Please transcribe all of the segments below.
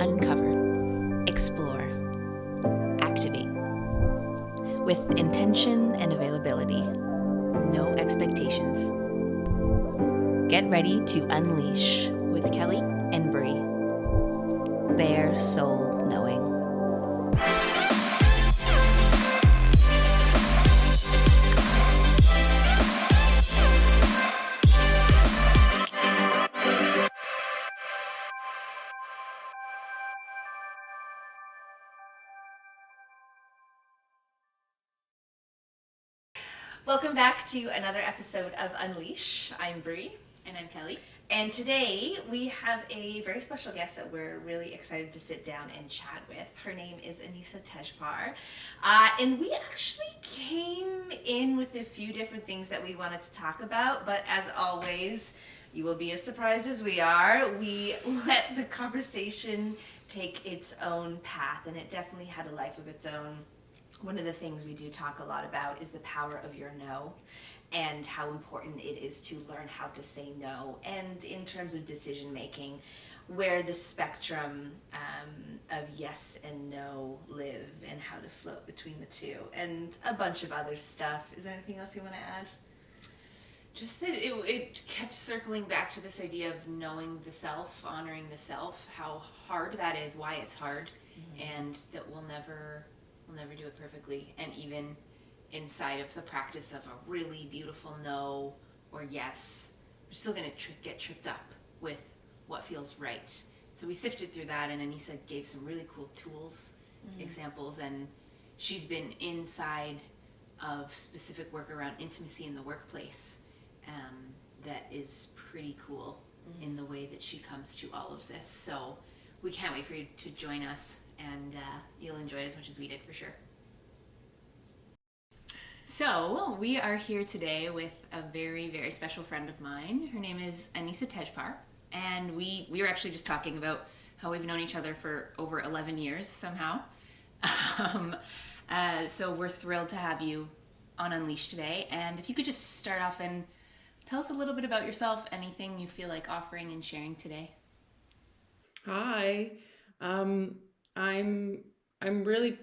uncover, explore, activate. With intention and availability, no expectations. Get ready to unleash with Kelly and Bree. Bare soul knowing. Welcome back to another episode of Unleash. I'm Bree. And I'm Kelly. And today we have a very special guest that we're really excited to sit down and chat with. Her name is Anisa Tejpar. And we actually came in with a few different things that we wanted to talk about, but as always, you will be as surprised as we are. We let the conversation take its own path, and it definitely had a life of its own. One of the things we do talk a lot about is the power of your no, and how important it is to learn how to say no, and in terms of decision making, where the spectrum of yes and no live, and how to float between the two, and a bunch of other stuff. Is there anything else you want to add? Just that it kept circling back to this idea of knowing the self, honoring the self, how hard that is, why it's hard, and that we'll never do it perfectly. And even inside of the practice of a really beautiful no or yes, we're still going to get tripped up with what feels right. So we sifted through that, and Anisa gave some really cool tools, examples, and she's been inside of specific work around intimacy in the workplace that is pretty cool in the way that she comes to all of this. So we can't wait for you to join us, and you'll enjoy it as much as we did, for sure. So we are here today with a very, very special friend of mine. Her name is Anisa Tejpar, and we were actually just talking about how we've known each other for over 11 years somehow. So we're thrilled to have you on Unleash today, and if you could just start off and tell us a little bit about yourself, anything you feel like offering and sharing today. Hi, I'm really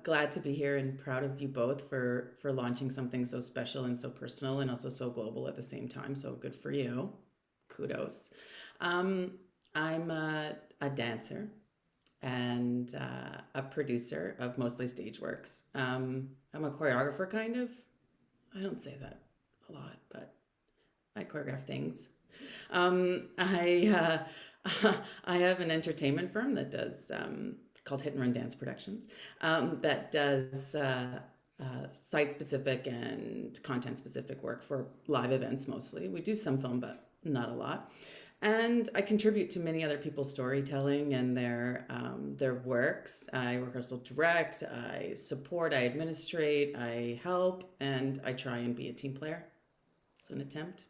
glad to be here and proud of you both for launching something so special and so personal and also so global at the same time. So good for you. Kudos. I'm a dancer and a producer of mostly stage works. I'm a choreographer, kind of. I don't say that a lot, but I choreograph things. I have an entertainment firm that does called Hit and Run Dance Productions that does site-specific and content-specific work for live events mostly. We do some film, but not a lot. And I contribute to many other people's storytelling and their works. I rehearsal direct, I support, I administrate, I help, and I try and be a team player. It's an attempt.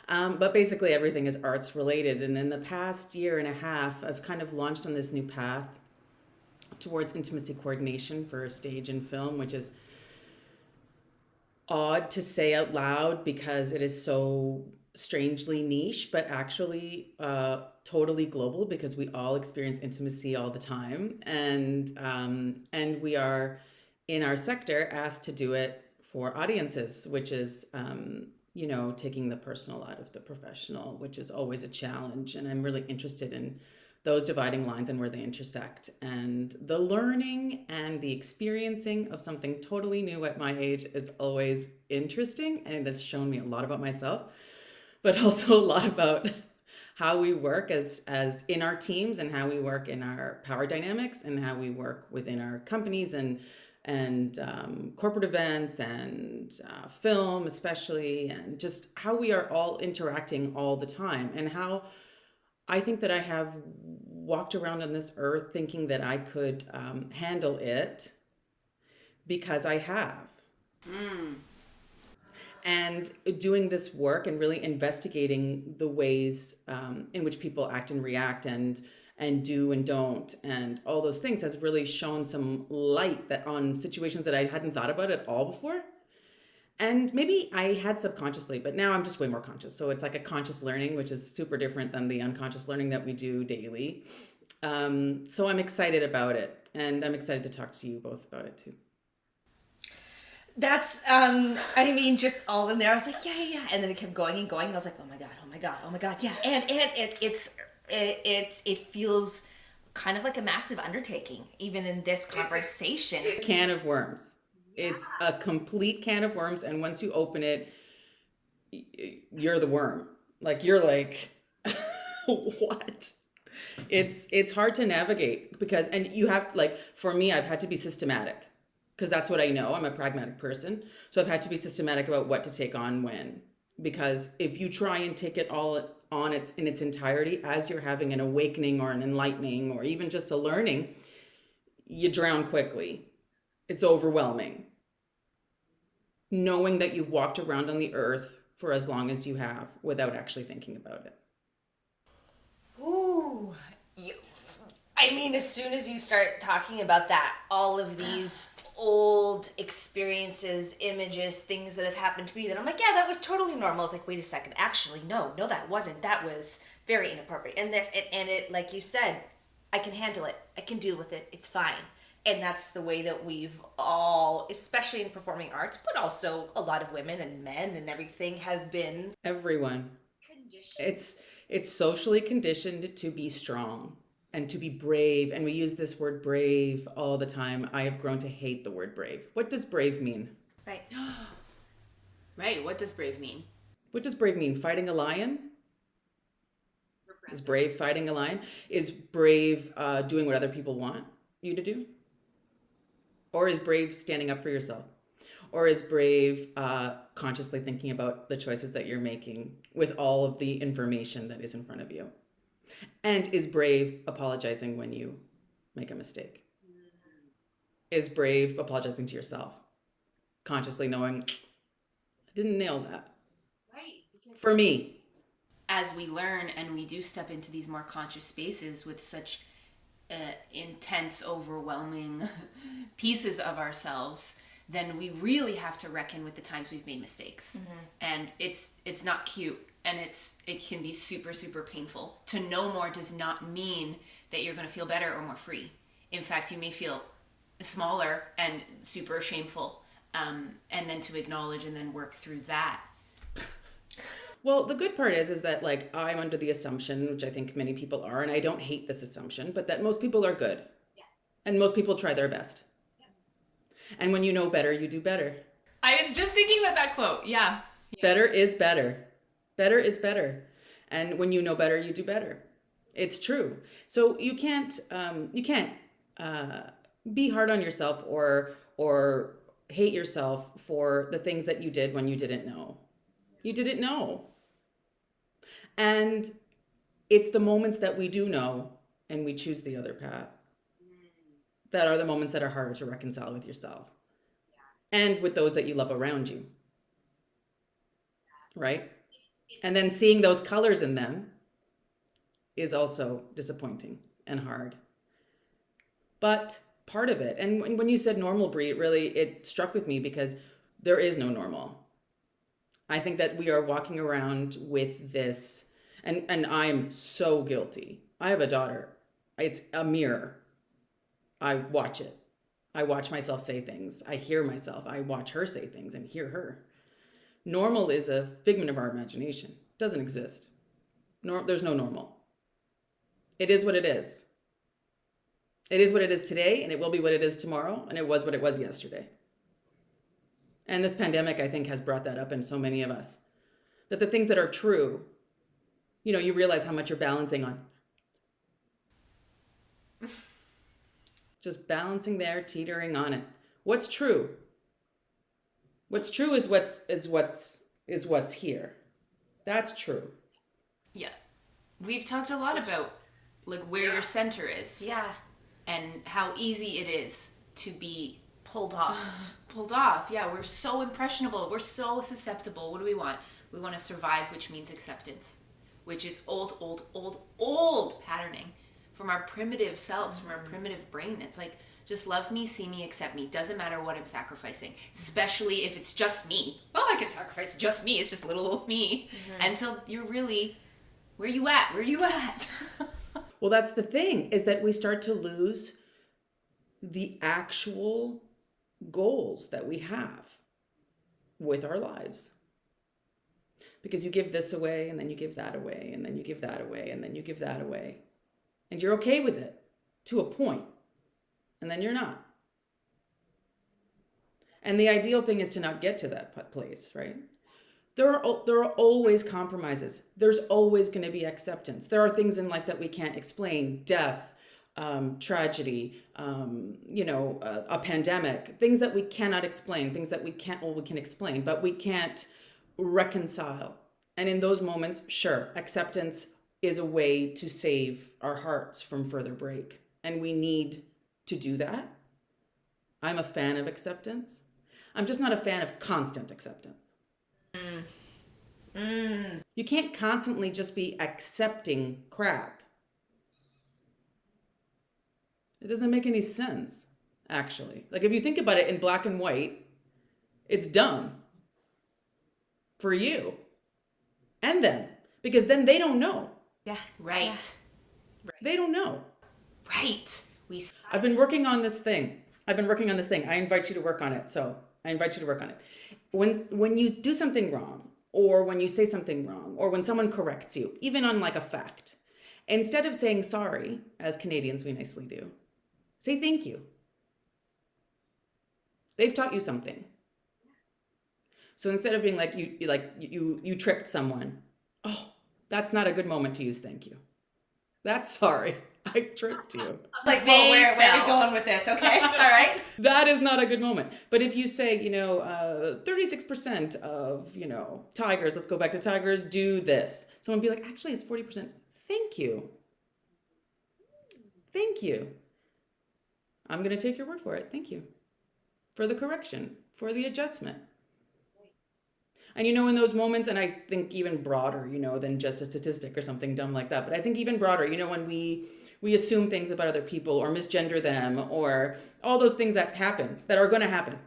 But basically everything is arts related. And in the past year and a half, I've kind of launched on this new path towards intimacy coordination for stage and film, which is odd to say out loud because it is so strangely niche, but actually totally global, because we all experience intimacy all the time. And we are, in our sector, asked to do it for audiences, which is taking the personal out of the professional, which is always a challenge. And I'm really interested in those dividing lines and where they intersect. And the learning and the experiencing of something totally new at my age is always interesting. And it has shown me a lot about myself, but also a lot about how we work as in our teams, and how we work in our power dynamics, and how we work within our companies and corporate events and film especially, and just how we are all interacting all the time, and how I think that I have walked around on this earth thinking that I could handle it because I have. And doing this work and really investigating the ways in which people act and react and do and don't and all those things has really shown some light that on situations that I hadn't thought about at all before. And maybe I had subconsciously, but now I'm just way more conscious. So it's like a conscious learning, which is super different than the unconscious learning that we do daily. So I'm excited about it, and I'm excited to talk to you both about it too. That's, I mean, just all in there. I was like, yeah. And then it kept going and going. And I was like, oh my God. Yeah. And it feels kind of like a massive undertaking, even in this conversation. It's a can of worms. Yeah. It's a complete can of worms. And once you open it, you're the worm. Like, you're like, what? It's hard to navigate because, and you have to, like, for me, I've had to be systematic. Because that's what I know. I'm a pragmatic person. So I've had to be systematic about what to take on when. Because if you try and take it all on in its entirety as you're having an awakening or an enlightening or even just a learning, you drown quickly. It's overwhelming. Knowing that you've walked around on the earth for as long as you have without actually thinking about it. Ooh. I mean, as soon as you start talking about that, all of these old experiences, images, things that have happened to me, then I'm like, yeah, that was totally normal. I was like, wait a second, actually, no, that wasn't. That was very inappropriate. And it, like you said, I can handle it. I can deal with it. It's fine. And that's the way that we've all, especially in performing arts, but also a lot of women and men and everything have been. Everyone. Conditioned. It's socially conditioned to be strong. And to be brave, and we use this word brave all the time. I have grown to hate the word brave. What does brave mean? Right. Right, what does brave mean? What does brave mean? Fighting a lion? Is brave fighting a lion? Is brave doing what other people want you to do? Or is brave standing up for yourself? Or is brave consciously thinking about the choices that you're making with all of the information that is in front of you? And is brave apologizing when you make a mistake? Is brave apologizing to yourself? Consciously knowing, I didn't nail that. Right. For me. As we learn and we do step into these more conscious spaces with such intense, overwhelming pieces of ourselves, then we really have to reckon with the times we've made mistakes. Mm-hmm. And it's not cute. And it can be super, super painful. To know more does not mean that you're going to feel better or more free. In fact, you may feel smaller and super shameful. And then to acknowledge and then work through that. Well, the good part is that, like, I'm under the assumption, which I think many people are, and I don't hate this assumption, but that most people are good. Yeah. And most people try their best. Yeah. And when you know better, you do better. I was just thinking about that quote. Yeah. Better is better. Better is better. And when you know better, you do better. It's true. So you can't be hard on yourself or hate yourself for the things that you did when you didn't know. You didn't know. And it's the moments that we do know and we choose the other path that are the moments that are harder to reconcile with yourself and with those that you love around you. Right? And then seeing those colors in them is also disappointing and hard. But part of it, and when you said normal, Bree, it struck with me because there is no normal. I think that we are walking around with this, and I'm so guilty. I have a daughter. It's a mirror. I watch it. I watch myself say things. I hear myself. I watch her say things and hear her. Normal is a figment of our imagination. It doesn't exist. There's no normal. It is what it is. It is what it is today, and it will be what it is tomorrow, and it was what it was yesterday. And this pandemic, I think, has brought that up in so many of us. That the things that are true, you realize how much you're balancing on. Just balancing there, teetering on it. What's true? What's true is what's here. That's true. Yeah. We've talked a lot about like where your center is. Yeah. And how easy it is to be pulled off. Pulled off. Yeah, we're so impressionable. We're so susceptible. What do we want? We want to survive, which means acceptance, which is old patterning from our primitive selves, from our primitive brain. It's like, just love me, see me, accept me. Doesn't matter what I'm sacrificing, especially if it's just me. Well, I can sacrifice just me. It's just little old me. Mm-hmm. Until you're really, where you at? Well, that's the thing, is that we start to lose the actual goals that we have with our lives. Because you give this away, and then you give that away, and then you give that away, and then you give that away. And you're okay with it to a point, and then you're not. And the ideal thing is to not get to that place, right? There are always compromises. There's always going to be acceptance. There are things in life that we can't explain: death, tragedy, a pandemic, things that we cannot explain, things that we can explain, but we can't reconcile. And in those moments, sure, acceptance is a way to save our hearts from further break. And we need to do that. I'm a fan of acceptance. I'm just not a fan of constant acceptance. You can't constantly just be accepting crap. It doesn't make any sense, actually. Like, if you think about it in black and white, it's dumb for you and them, because then they don't know. Yeah. Right. They don't know. Right. I've been working on this thing. I invite you to work on it. So I invite you to work on it. When you do something wrong, or when you say something wrong, or when someone corrects you, even on like a fact, instead of saying sorry, as Canadians we nicely do, say thank you. They've taught you something. So instead of being like you tripped someone, oh, that's not a good moment to use thank you. That's sorry. I tricked you. I was like, well, where are we going with this? Okay, all right. That is not a good moment. But if you say, 36% of, tigers, let's go back to tigers, do this. Someone would be like, actually, it's 40%. Thank you. Thank you. I'm going to take your word for it. Thank you for the correction, for the adjustment. And in those moments, and I think even broader, than just a statistic or something dumb like that, but I think even broader, when we assume things about other people or misgender them or all those things that happen, that are going to happen.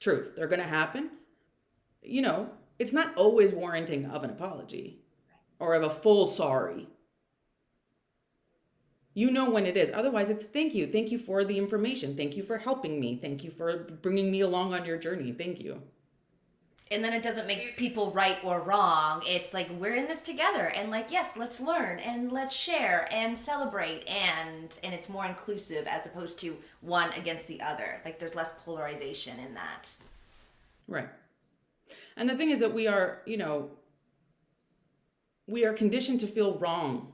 Truth, they're going to happen. It's not always warranting of an apology or of a full sorry. When it is. Otherwise, it's thank you. Thank you for the information. Thank you for helping me. Thank you for bringing me along on your journey. Thank you. And then it doesn't make people right or wrong. It's like, we're in this together, and like, yes, let's learn and let's share and celebrate, and it's more inclusive as opposed to one against the other. Like, there's less polarization in that. Right. And the thing is that we are conditioned to feel wrong.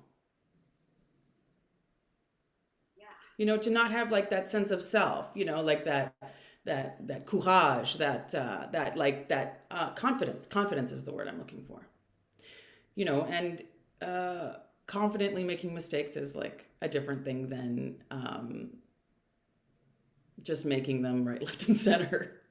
Yeah. To not have like that sense of self, like that courage, that confidence. Confidence is the word I'm looking for. And confidently making mistakes is like a different thing than just making them right, left, and center.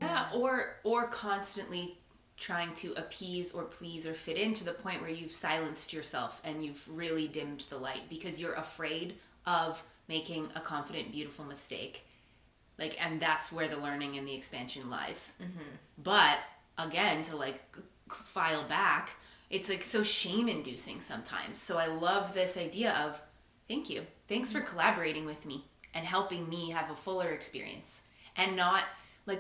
Yeah, or constantly trying to appease or please or fit in to the point where you've silenced yourself and you've really dimmed the light because you're afraid of making a confident, beautiful mistake. And that's where the learning and the expansion lies. Mm-hmm. But again, to file back, it's so shame-inducing sometimes. So I love this idea of thank you. Thanks for collaborating with me and helping me have a fuller experience, and not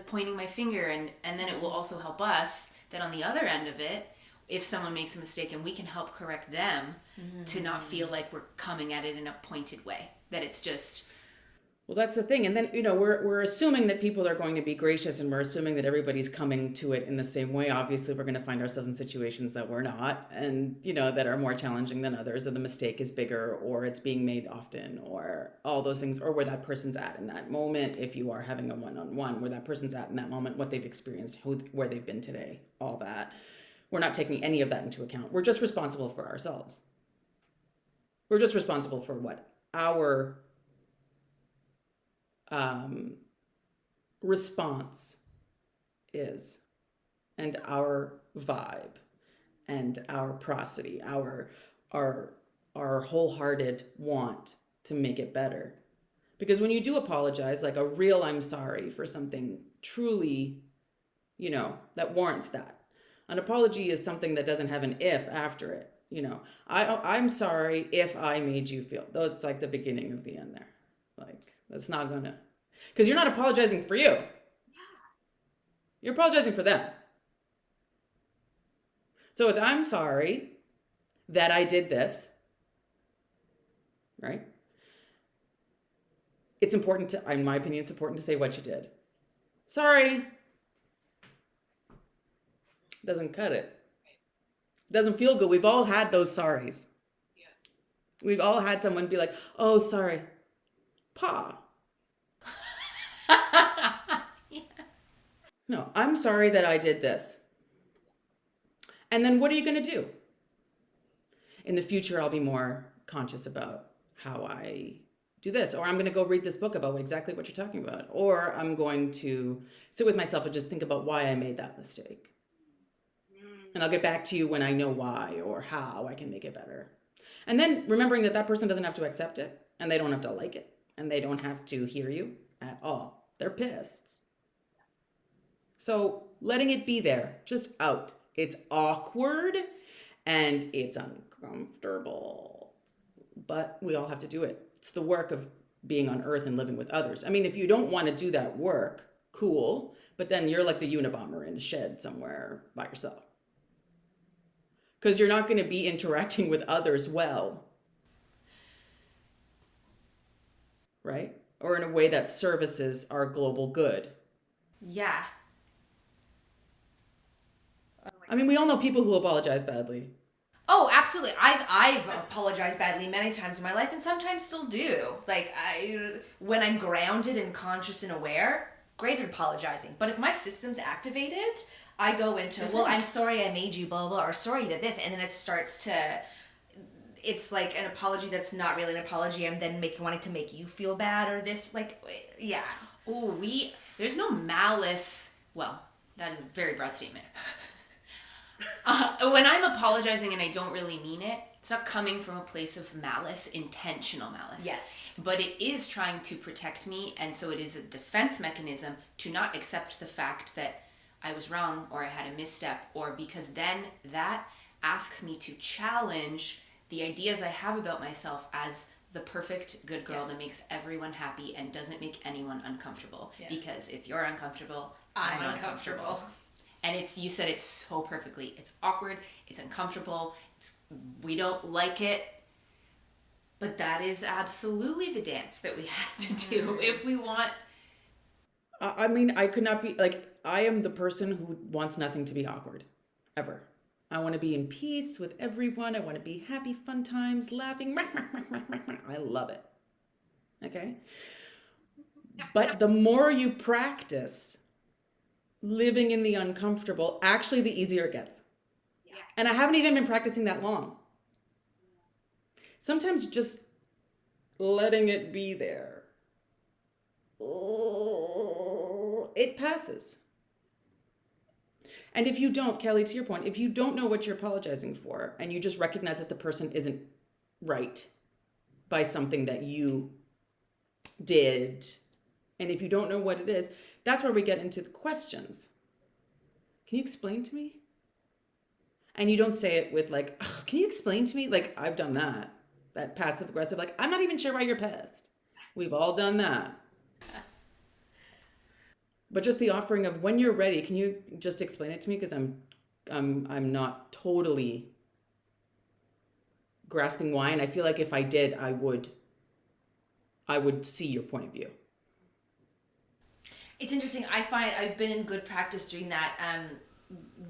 pointing my finger. And then it will also help us that on the other end of it, if someone makes a mistake and we can help correct them, to not feel like we're coming at it in a pointed way, that it's just... Well, that's the thing. And then, we're assuming that people are going to be gracious, and we're assuming that everybody's coming to it in the same way. Obviously, we're going to find ourselves in situations that we're not, and, that are more challenging than others, or the mistake is bigger, or it's being made often, or all those things, or where that person's at in that moment. If you are having a one-on-one, where that person's at in that moment, what they've experienced, where they've been today, all that. We're not taking any of that into account. We're just responsible for ourselves. We're just responsible for what our response is, and our vibe, and our prosody, our wholehearted want to make it better. Because when you do apologize, like a real I'm sorry for something truly, that warrants that. An apology is something that doesn't have an if after it. You know, I'm sorry if I made you feel. Though it's like the beginning of the end there. Like that's not gonna, because you're not apologizing for you. You're apologizing for them. So it's I'm sorry that I did this. Right? It's important to, in my opinion, it's important to say what you did. Sorry. Doesn't cut it. Doesn't feel good. We've all had those sorries. Yeah. We've all had someone be like, oh, sorry. Pa. Yeah. No, I'm sorry that I did this. And then what are you going to do? In the future, I'll be more conscious about how I do this, or I'm going to go read this book about exactly what you're talking about, or I'm going to sit with myself and just think about why I made that mistake. And I'll get back to you when I know why or how I can make it better. And then remembering that that person doesn't have to accept it, and they don't have to like it, and they don't have to hear you at all. They're pissed. So letting it be there, just out. It's awkward and it's uncomfortable, but we all have to do it. It's the work of being on earth and living with others. I mean, if you don't want to do that work, cool, but then you're like the Unabomber in a shed somewhere by yourself. Because you're not going to be interacting with others well. Right? Or in a way that services our global good. Yeah. I mean, we all know people who apologize badly. Oh, absolutely. I've apologized badly many times in my life, and sometimes still do. Like when I'm grounded and conscious and aware, great at apologizing. But if my system's activated, I go into, well, I'm sorry I made you blah, blah, or sorry to this, and then it starts to, it's like an apology that's not really an apology. I'm then wanting to make you feel bad or this, like, yeah. Oh, there's no malice. Well, that is a very broad statement. When I'm apologizing and I don't really mean it, it's not coming from a place of malice, intentional malice. Yes. But it is trying to protect me, and so it is a defense mechanism to not accept the fact that I was wrong or I had a misstep, or because then that asks me to challenge the ideas I have about myself as the perfect good girl that makes everyone happy and doesn't make anyone uncomfortable. Yeah. Because if you're uncomfortable, I'm uncomfortable. And you said it so perfectly. It's awkward, it's uncomfortable, we don't like it, but that is absolutely the dance that we have to do if we want. I mean, I could not be, like, I am the person who wants nothing to be awkward, ever. I want to be in peace with everyone. I want to be happy, fun times, laughing. I love it. Okay? But the more you practice living in the uncomfortable, actually the easier it gets. Yeah. And I haven't even been practicing that long. Sometimes just letting it be there, it passes. And if you don't, Kelly, to your point, if you don't know what you're apologizing for and you just recognize that the person isn't right by something that you did, and if you don't know what it is, that's where we get into the questions. Can you explain to me? And you don't say it with like, oh, can you explain to me? Like, I've done that. That passive aggressive, like, I'm not even sure why you're pissed. We've all done that. But just the offering of when you're ready, can you just explain it to me? Because I'm not totally grasping why. And I feel like if I did, I would see your point of view. It's interesting. I find I've been in good practice doing that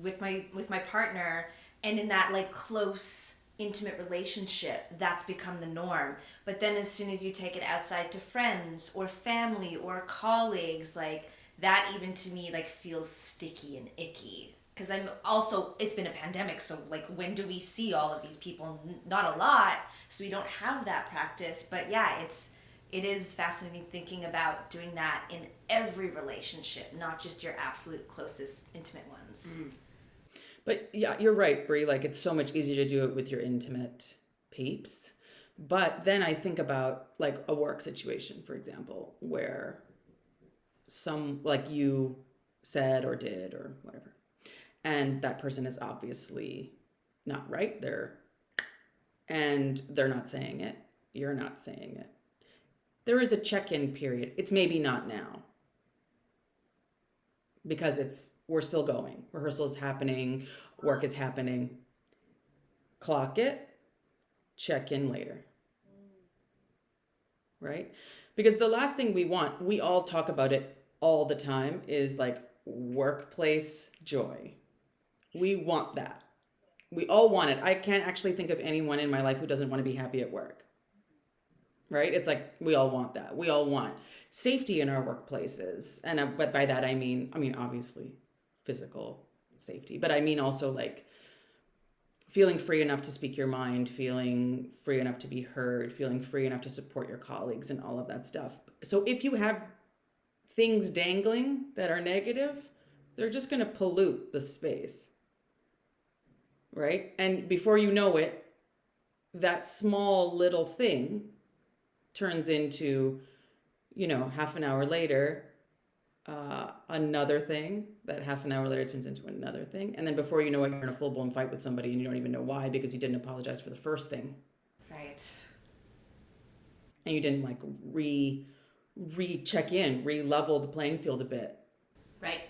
with my partner, and in that like close, intimate relationship, that's become the norm. But then as soon as you take it outside to friends or family or colleagues, like that even to me like feels sticky and icky. Because I'm also, it's been a pandemic, so like when do we see all of these people? Not a lot, so we don't have that practice. But yeah, it is fascinating thinking about doing that in every relationship, not just your absolute closest intimate ones. Mm. But yeah, you're right, Bree. Like, it's so much easier to do it with your intimate peeps. But then I think about like a work situation, for example, where like you said or did or whatever, and that person is obviously not right. They're and they're not saying it, you're not saying it. There is a check-in period. It's maybe not now because we're still going. Rehearsal is happening, work is happening. Clock it, check in later. Right? Because the last thing we want, we all talk about it all the time, is like workplace joy. We want that. We all want it. I can't actually think of anyone in my life who doesn't want to be happy at work. Right? It's like we all want that. We all want safety in our workplaces. And but by that I mean obviously physical safety, but I mean also like feeling free enough to speak your mind, feeling free enough to be heard, feeling free enough to support your colleagues and all of that stuff. So if you have things dangling that are negative, they're just going to pollute the space. Right? And before you know it, that small little thing turns into, half an hour later, another thing that half an hour later turns into another thing. And then before you know it, you're in a full-blown fight with somebody and you don't even know why, because you didn't apologize for the first thing. Right. And you didn't like re-check in, re-level the playing field a bit. Right.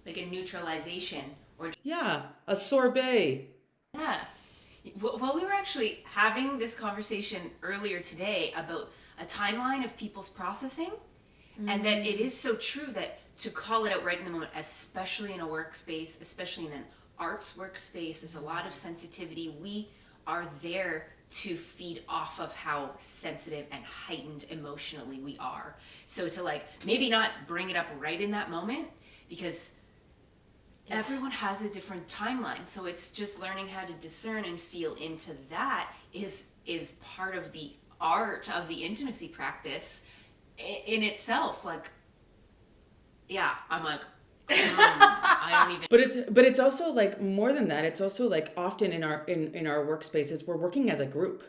Like a neutralization or a sorbet. Yeah. Well, we were actually having this conversation earlier today about a timeline of people's processing. And that it is so true that to call it out right in the moment, especially in a workspace, especially in an arts workspace, there's a lot of sensitivity. We are there to feed off of how sensitive and heightened emotionally we are. So to like maybe not bring it up right in that moment, because everyone has a different timeline. So it's just learning how to discern and feel into that is part of the art of the intimacy practice in itself. Like, I'm like, I don't even. But it's also like more than that. It's also like often in our workspaces, we're working as a group.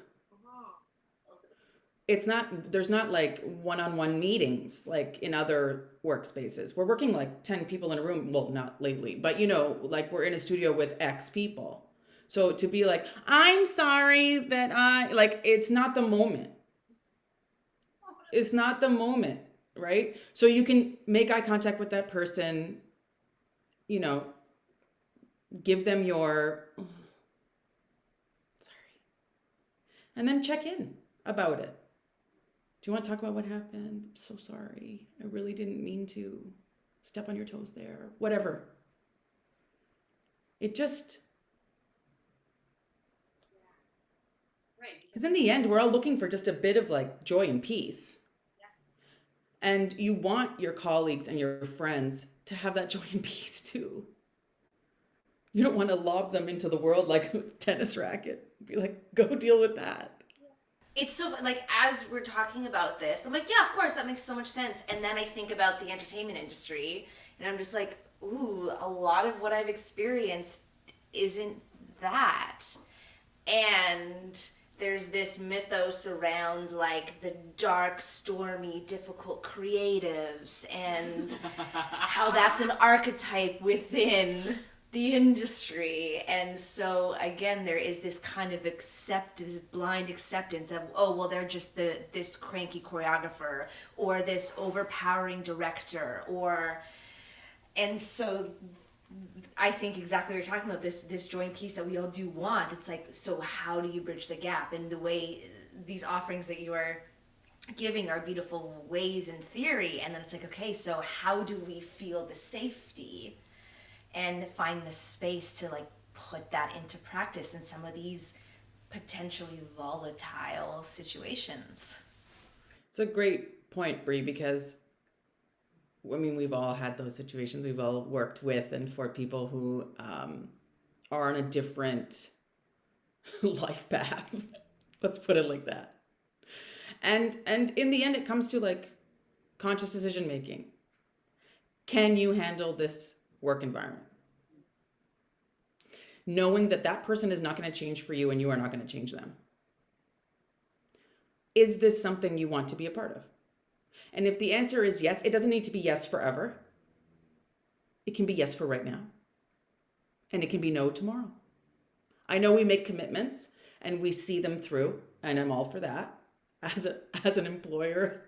It's not, there's not like one-on-one meetings like in other workspaces. We're working like 10 people in a room. Well, not lately, but like we're in a studio with X people. So to be like, I'm sorry that it's not the moment. It's not the moment, right? So you can make eye contact with that person, give them your, sorry, and then check in about it. Do you want to talk about what happened? I'm so sorry. I really didn't mean to step on your toes there. Whatever. It just... Right. Because in the end, we're all looking for just a bit of like joy and peace. Yeah. And you want your colleagues and your friends to have that joy and peace too. You don't want to lob them into the world like a tennis racket. Be like, go deal with that. It's so, like, as we're talking about this, I'm like, yeah, of course, that makes so much sense. And then I think about the entertainment industry, and I'm just like, ooh, a lot of what I've experienced isn't that. And there's this mythos around, like, the dark, stormy, difficult creatives, and how that's an archetype within the industry. And so again, there is this kind of this blind acceptance of, oh well, they're just this cranky choreographer or this overpowering director, and so I think exactly what you're talking about, this joint piece that we all do want. It's like, so how do you bridge the gap? And the way these offerings that you are giving are beautiful ways in theory, and then it's like, okay, so how do we feel the safety and find the space to like put that into practice in some of these potentially volatile situations? It's a great point, Bree, because we've all had those situations. We've all worked with and for people who are on a different life path. Let's put it like that. And in the end, it comes to like conscious decision making. Can you handle this work environment? Knowing that person is not going to change for you and you are not going to change them. Is this something you want to be a part of? And if the answer is yes, it doesn't need to be yes forever. It can be yes for right now. And it can be no tomorrow. I know we make commitments, and we see them through, and I'm all for that. As an employer,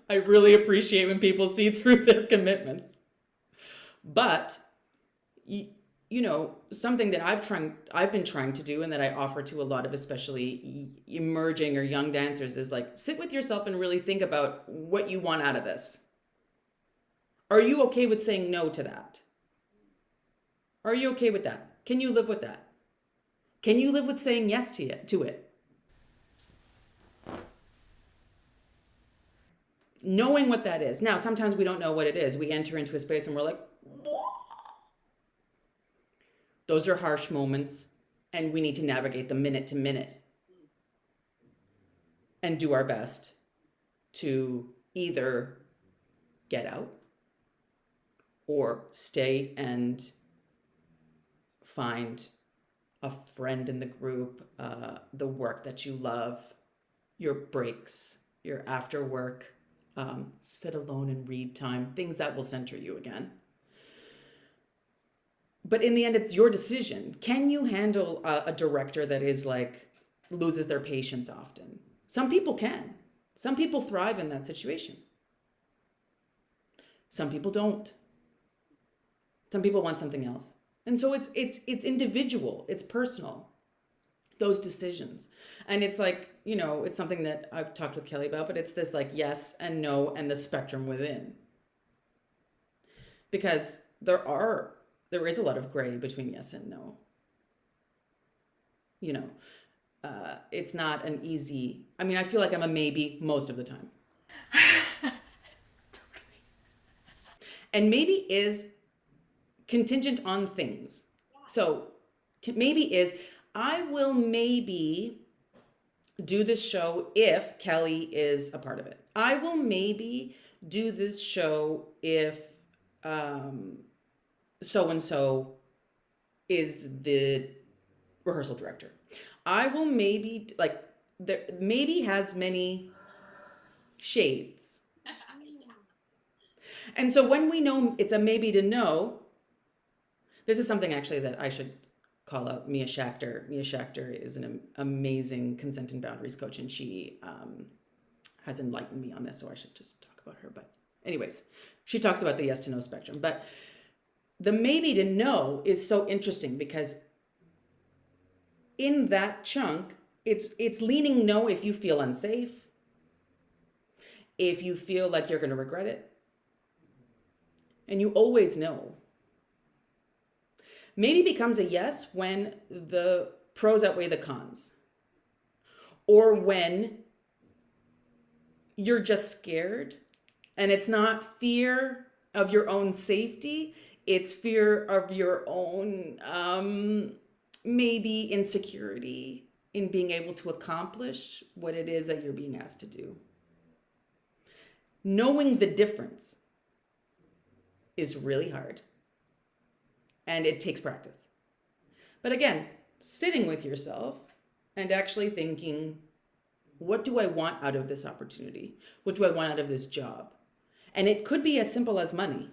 I really appreciate when people see through their commitments. But you know, something that I've been trying to do, and that I offer to a lot of especially emerging or young dancers, is like, sit with yourself and really think about what you want out of this. Are you okay with saying no to that? Are you okay with that? Can you live with that? Can you live with saying yes to it? Knowing what that is. Now, sometimes we don't know what it is. We enter into a space and we're like, what? Those are harsh moments, and we need to navigate them minute to minute and do our best to either get out or stay and find a friend in the group, the work that you love, your breaks, your after work, sit alone and read time, things that will center you again. But in the end, it's your decision. Can you handle a director that is like, loses their patience often? Some people can. Some people thrive in that situation. Some people don't. Some people want something else. And so it's individual, it's personal, those decisions. And it's like, you know, it's something that I've talked with Kelly about, but it's this like yes and no and the spectrum within. Because there is a lot of gray between yes and no. You know, it's not an easy, I mean, I feel like I'm a maybe most of the time. Totally. And maybe is contingent on things. So maybe is, I will maybe do this show if Kelly is a part of it. I will maybe do this show if so-and-so is the rehearsal director. I will maybe, like, there maybe has many shades. And so when we know it's a maybe to no, this is something actually that I should call out Mia Schachter. Mia Schachter is an amazing consent and boundaries coach, and she has enlightened me on this, so I should just talk about her. But anyways, she talks about the yes to no spectrum. But the maybe to no is so interesting because in that chunk, it's leaning no if you feel unsafe, if you feel like you're going to regret it, and you always know. Maybe becomes a yes when the pros outweigh the cons, or when you're just scared, and it's not fear of your own safety, it's fear of your own maybe insecurity in being able to accomplish what it is that you're being asked to do. Knowing the difference is really hard, and it takes practice. But again, sitting with yourself and actually thinking, what do I want out of this opportunity? What do I want out of this job? And it could be as simple as money.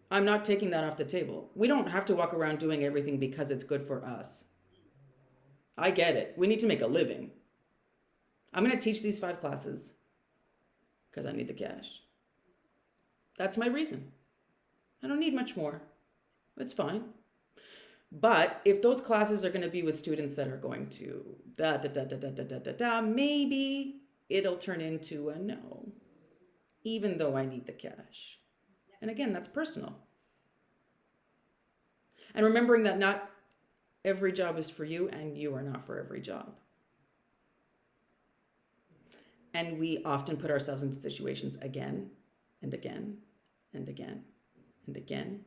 I'm not taking that off the table. We don't have to walk around doing everything because it's good for us. I get it. We need to make a living. I'm going to teach these 5 classes because I need the cash. That's my reason. I don't need much more. It's fine. But if those classes are going to be with students that are going to maybe it'll turn into a no, even though I need the cash. And again, that's personal. And remembering that not every job is for you, and you are not for every job. And we often put ourselves into situations again and again and again and again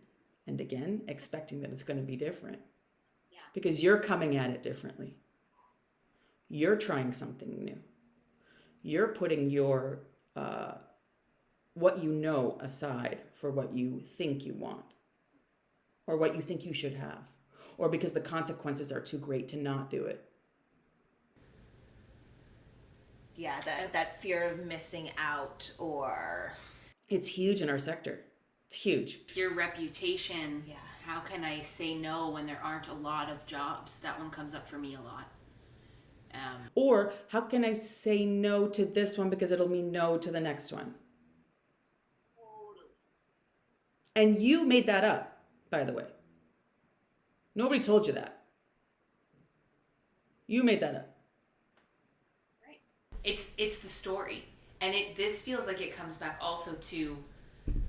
and again, expecting that it's going to be different. Yeah. Because you're coming at it differently. You're trying something new. You're putting your what you know aside for what you think you want, or what you think you should have, or because the consequences are too great to not do it. Yeah, that fear of missing out, or... It's huge in our sector. It's huge. Your reputation, yeah, How can I say no when there aren't a lot of jobs? That one comes up for me a lot. Or how can I say no to this one because it'll mean no to the next one? And you made that up, by the way. Nobody told you that. You made that up. Right. It's the story. And this feels like it comes back also to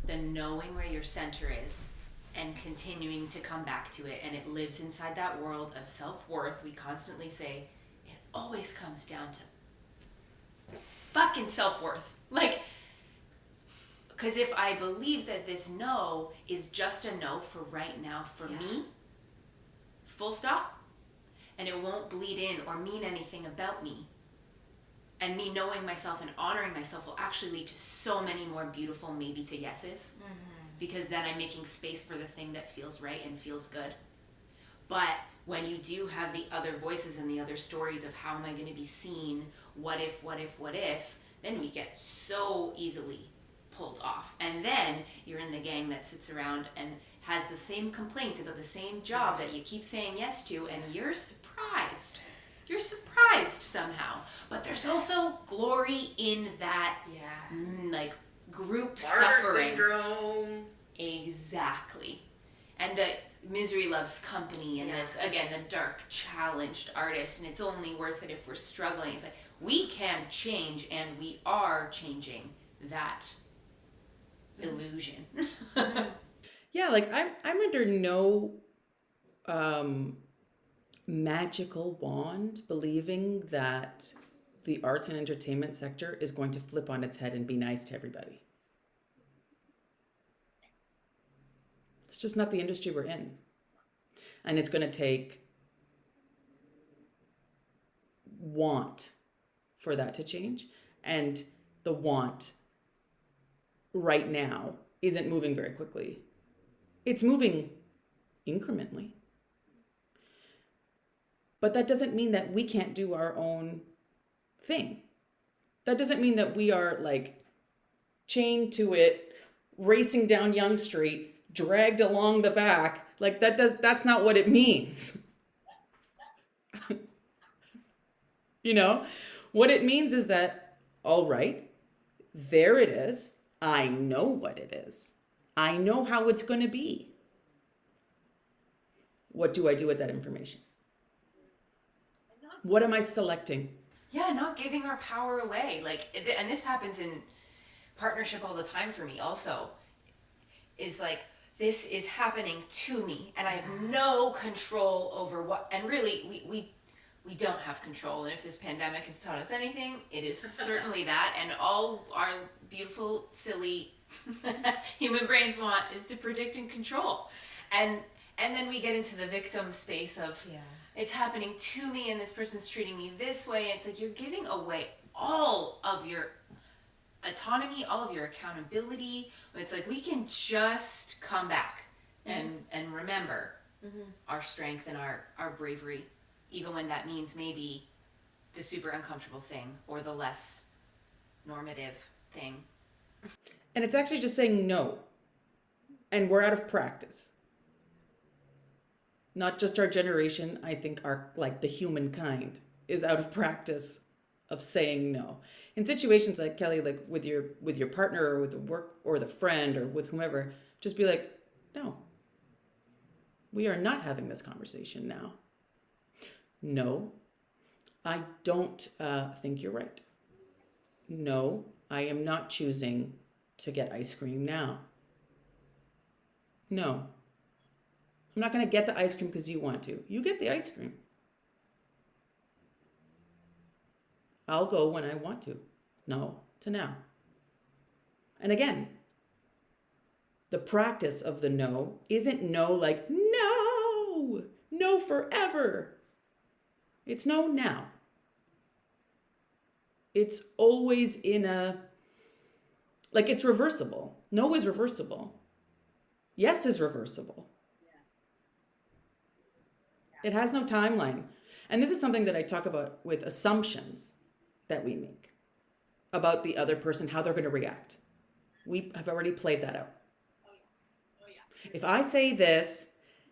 the knowing where your center is and continuing to come back to it. And it lives inside that world of self-worth. We constantly say, it always comes down to fucking self-worth. Like, because if I believe that this no is just a no for right now for me, full stop, and it won't bleed in or mean anything about me, and me knowing myself and honoring myself will actually lead to so many more beautiful maybe to yeses, because then I'm making space for the thing that feels right and feels good. But when you do have the other voices and the other stories of how am I going to be seen, what if, then we get so easily pulled off. And then you're in the gang that sits around and has the same complaint about the same job that you keep saying yes to, and you're surprised. You're surprised somehow. But there's also glory in that, like, group Barter suffering. syndrome. Exactly. And the misery loves company, and this, again, the dark, challenged artist, and it's only worth it if we're struggling. It's like, we can change, and we are changing that illusion. Yeah, like I'm under no magical wand believing that the arts and entertainment sector is going to flip on its head and be nice to everybody. It's just not the industry we're in. And it's going to take want for that to change. And the want right now isn't moving very quickly. It's moving incrementally. But that doesn't mean that we can't do our own thing. That doesn't mean that we are like chained to it, racing down Yonge Street, dragged along the back. Like that's not what it means. You know, what it means is that, all right, there it is. I know what it is. I know how it's going to be. What do I do with that information? What am I selecting? Yeah, not giving our power away. Like, and this happens in partnership all the time for me also, is like, this is happening to me and I have no control over what, and really we don't have control. And if this pandemic has taught us anything, it is certainly that. And all our beautiful, silly human brains want is to predict and control. And then we get into the victim space of, it's happening to me and this person's treating me this way. It's like you're giving away all of your autonomy, all of your accountability. It's like we can just come back and remember our strength and our bravery, even when that means maybe the super uncomfortable thing or the less normative thing. And it's actually just saying no. And we're out of practice. Not just our generation, I think our, like, the humankind is out of practice of saying no. In situations like, Kelly, like with your partner or with the work or the friend or with whomever, just be like, no, we are not having this conversation now. No, I don't think you're right. No, I am not choosing to get ice cream now. No, I'm not going to get the ice cream because you want to. You get the ice cream. I'll go when I want to. No to now. And again, the practice of the no isn't no like, no forever. It's no now. It's always in a, like, it's reversible. No is reversible. Yes is reversible. It has no timeline. And this is something that I talk about with assumptions that we make about the other person, how they're going to react. We have already played that out. If I say this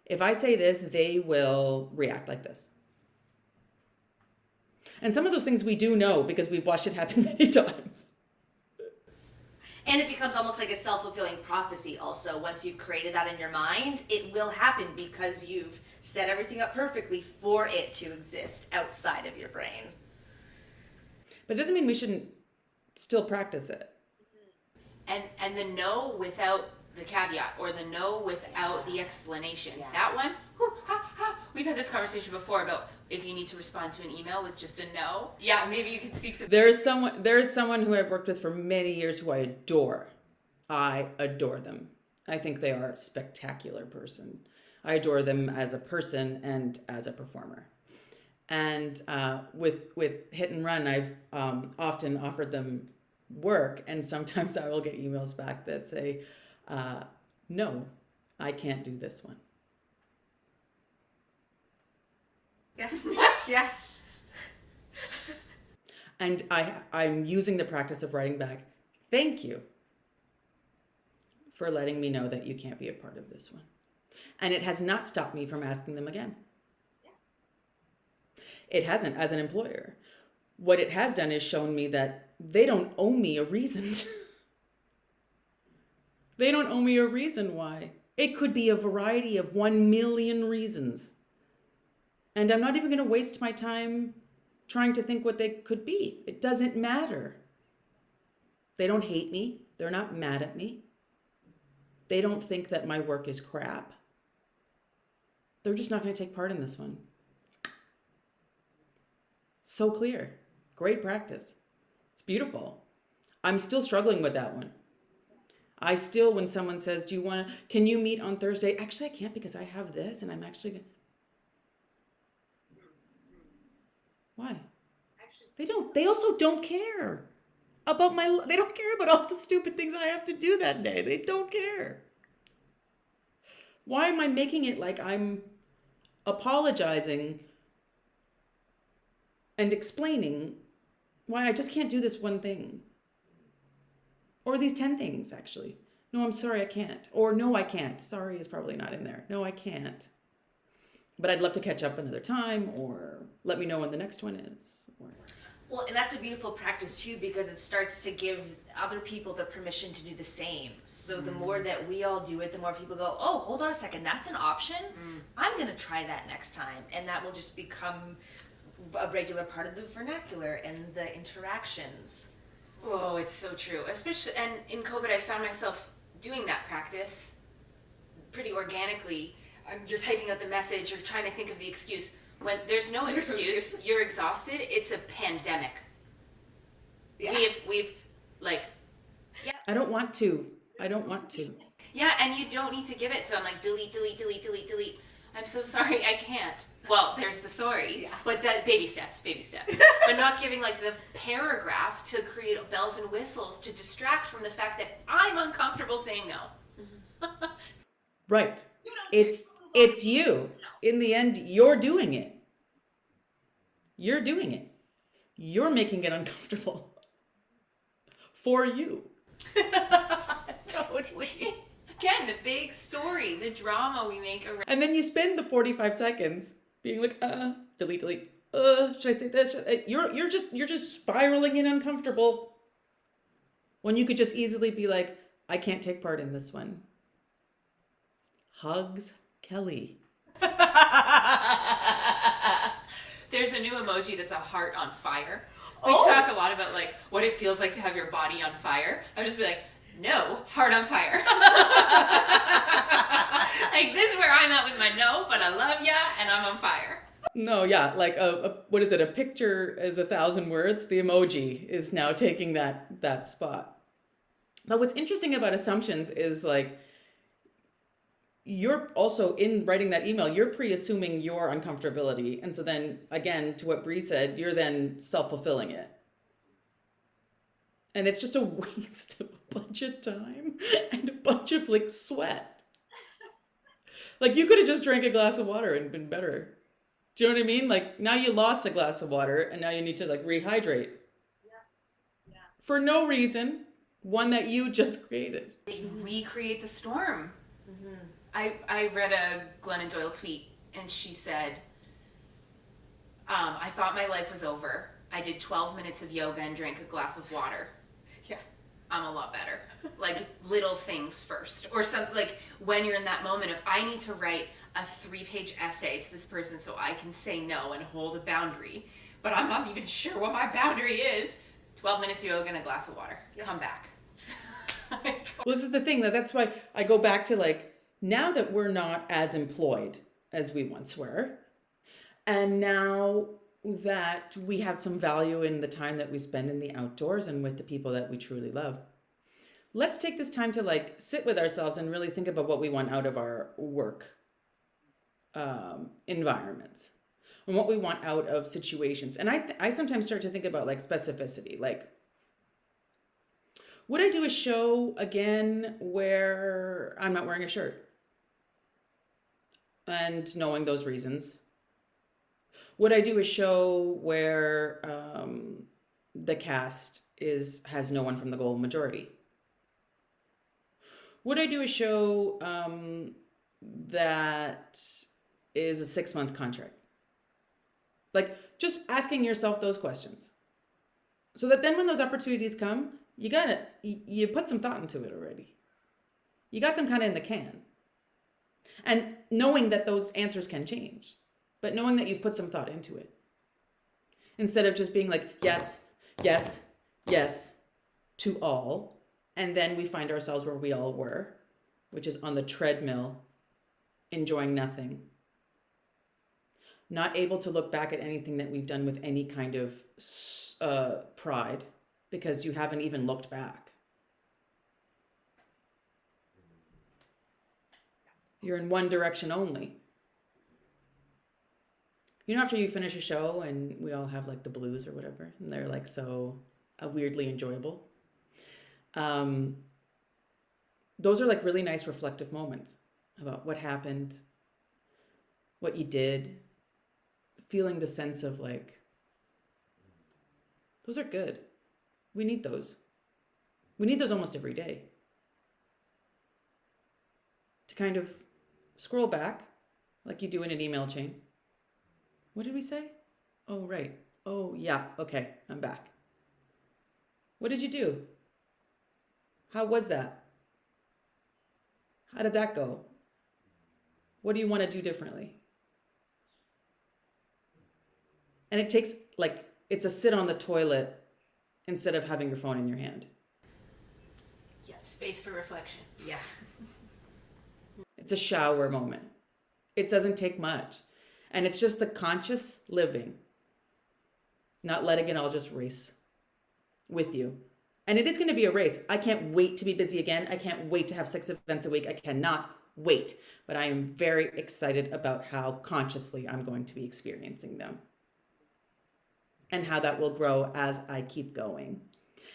If I say this, they will react like this. And some of those things we do know because we've watched it happen many times. And it becomes almost like a self-fulfilling prophecy also. Once you've created that in your mind, it will happen because you've set everything up perfectly for it to exist outside of your brain. But it doesn't mean we shouldn't still practice it. And the no without the caveat, or the no without the explanation. Yeah. That one, whew, ha, ha. We've had this conversation before about if you need to respond to an email with just a no. Yeah, maybe you can speak to There is someone who I've worked with for many years who I adore. I adore them. I think they are a spectacular person. I adore them as a person and as a performer. And with Hit and Run, I've often offered them work, and sometimes I will get emails back that say, no, I can't do this one. Yeah. Yeah. And I'm using the practice of writing back, thank you for letting me know that you can't be a part of this one. And it has not stopped me from asking them again. Yeah. It hasn't, as an employer. What it has done is shown me that they don't owe me a reason. They don't owe me a reason why. It could be a variety of 1 million reasons. And I'm not even going to waste my time trying to think what they could be. It doesn't matter. They don't hate me. They're not mad at me. They don't think that my work is crap. They're just not going to take part in this one. So clear. Great practice. It's beautiful. I'm still struggling with that one. I still, when someone says, can you meet on Thursday? Actually, I can't because I have this and I'm actually going to. Why? They also don't care about they don't care about all the stupid things I have to do that day. They don't care. Why am I making it like I'm apologizing and explaining why I just can't do this one thing? Or these 10 things, actually. No, I'm sorry, I can't. Or no, I can't. Sorry is probably not in there. No, I can't. But I'd love to catch up another time, or let me know when the next one is. Well, and that's a beautiful practice too, because it starts to give other people the permission to do the same. So the more that we all do it, the more people go, oh, hold on a second, that's an option. I'm going to try that next time. And that will just become a regular part of the vernacular and the interactions. Oh, it's so true. Especially, and in COVID, I found myself doing that practice pretty organically. You're typing out the message, you're trying to think of the excuse. When there's no excuse, you're exhausted, it's a pandemic. Yeah. We've like, yeah. I don't want to. Yeah, and you don't need to give it. So I'm like, delete. I'm so sorry, I can't. Well, there's the sorry, yeah. But that baby steps. But not giving like the paragraph to create bells and whistles to distract from the fact that I'm uncomfortable saying no. Right. It's you. In the end, you're doing it. You're making it uncomfortable. For you. Totally. Again, the big story, the drama we make around. And then you spend the 45 seconds being like, delete. Should I say this? You're just spiraling in uncomfortable. When you could just easily be like, I can't take part in this one. Hugs, Kelly. There's a new emoji that's a heart on fire. We talk a lot about like what it feels like to have your body on fire. I would just be like, no, heart on fire. Like, this is where I'm at with my no, but I love ya and I'm on fire. No, yeah, like what is it? A picture is 1,000 words. The emoji is now taking that spot. But what's interesting about assumptions is like, you're also, in writing that email, you're pre-assuming your uncomfortability. And so then, again, to what Bree said, you're then self-fulfilling it. And it's just a waste of a bunch of time and a bunch of like sweat. Like, you could have just drank a glass of water and been better. Do you know what I mean? Like, now you lost a glass of water and now you need to like rehydrate. Yeah. For no reason, one that you just created. We create the storm. Mm-hmm. I read a Glennon Doyle tweet, and she said, I thought my life was over. I did 12 minutes of yoga and drank a glass of water. Yeah. I'm a lot better. Like, little things first. Or something, like, when you're in that moment of, I need to write a 3-page essay to this person so I can say no and hold a boundary, but I'm not even sure what my boundary is. 12 minutes of yoga and a glass of water. Yeah. Come back. Well, this is the thing. That's why I go back to, like, now that we're not as employed as we once were, and now that we have some value in the time that we spend in the outdoors and with the people that we truly love, let's take this time to, like, sit with ourselves and really think about what we want out of our work environments and what we want out of situations. And I sometimes start to think about, like, specificity. Like, would I do a show again where I'm not wearing a shirt? And knowing those reasons. Would I do a show where the cast has no one from the Golden Majority? Would I do a show that is a 6-month contract? Like, just asking yourself those questions. So that then when those opportunities come, you put some thought into it already. You got them kind of in the can. And knowing that those answers can change, but knowing that you've put some thought into it. Instead of just being like, yes, yes, yes to all. And then we find ourselves where we all were, which is on the treadmill, enjoying nothing. Not able to look back at anything that we've done with any kind of pride, because you haven't even looked back. You're in one direction only. You know, after you finish a show and we all have, like, the blues or whatever, and they're, like, so weirdly enjoyable. Those are, like, really nice reflective moments about what happened, what you did, feeling the sense of, like, those are good. We need those. We need those almost every day. To kind of scroll back, like you do in an email chain. What did we say? Oh, right. Oh, yeah. Okay, I'm back. What did you do? How was that? How did that go? What do you want to do differently? And it takes, like, it's a sit on the toilet instead of having your phone in your hand. Yeah, space for reflection. Yeah. It's a shower moment. It doesn't take much. And it's just the conscious living, not letting it all just race with you. And it is going to be a race. I can't wait to be busy again. I can't wait to have 6 events a week. I cannot wait. But I am very excited about how consciously I'm going to be experiencing them. And how that will grow as I keep going.